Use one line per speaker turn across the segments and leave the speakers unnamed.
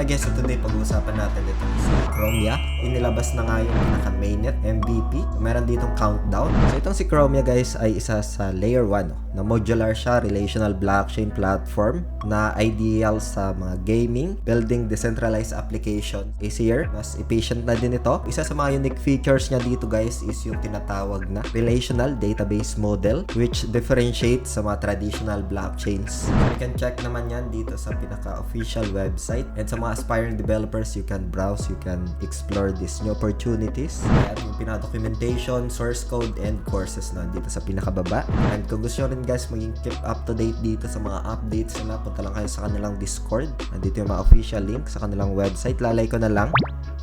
Okay guys, so today pag-uusapan natin itong si Chromia. Inilabas na nga yung pinaka-mainnet MVP. So, meron ditong countdown. So itong si Chromia guys ay isa sa layer 1 na modular siya, relational blockchain platform na ideal sa mga gaming, building decentralized application. Easier, mas efficient na din ito. Isa sa mga unique features niya dito guys is yung tinatawag na relational database model which differentiates sa mga traditional blockchains. So, you can check naman yan dito sa pinaka-official website. And sa mga aspiring developers, you can browse, you can explore these new opportunities. At yung pinaka-documentation, source code, and courses na dito sa pinakababa. And kung gusto nyo rin guys maging keep up to date dito sa mga updates nila, punta lang kayo sa kanilang Discord. Nandito yung mga official link sa kanilang website. Lalay ko na lang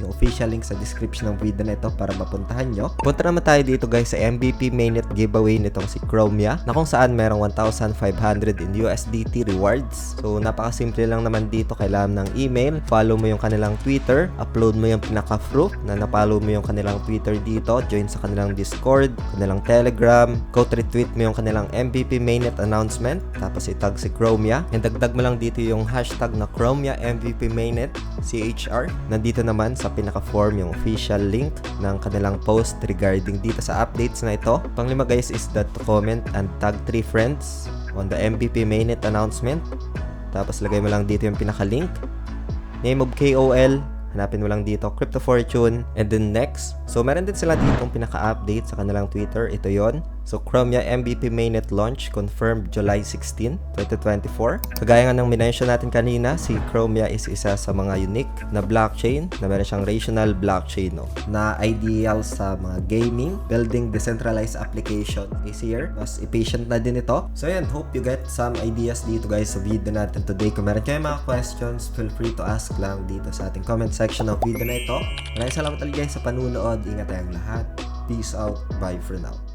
yung official link sa description ng video na ito para mapuntahan nyo. Punta naman tayo dito guys sa MVP mainnet giveaway nitong si Chromia na kung saan merong 1,500 in USDT rewards. So napakasimple lang naman dito. Kailangan ng email, follow mo yung kanilang Twitter, upload mo yung pinaka-proof na napollow mo yung kanilang Twitter dito, join sa kanilang Discord, kanilang Telegram, retweet mo yung kanilang MVP mainnet announcement, tapos itag si Chromia. And dagdag mo lang dito yung hashtag na Chromia MVP mainnet CHR. Nandito naman sa pinaka-form yung official link ng kanilang post regarding dito sa updates na ito. Panglima guys is that to comment and tag 3 friends on the MVP mainnet announcement. Tapos lagay mo lang dito yung pinaka-link. Name of KOL. Hanapin mo lang dito, Crypto Fortune. And then next. So, meron din sila dito yung pinaka-update sa kanilang Twitter. Ito yon. So, Chromia MVP mainnet launch confirmed July 16, 2024. Kagaya nga ng minention natin kanina, si Chromia is isa sa mga unique na blockchain na meron siyang relational blockchain na ideal sa mga gaming, building decentralized application. Easier, mas efficient na din ito. So, yan. Hope you get some ideas dito guys sa video natin today. Kung meron kayo mga questions, feel free to ask lang dito sa ating comment section ng video na ito. Maraming salamat ulit guys sa panunood. Ingat tayong lahat. Peace out. Bye for now.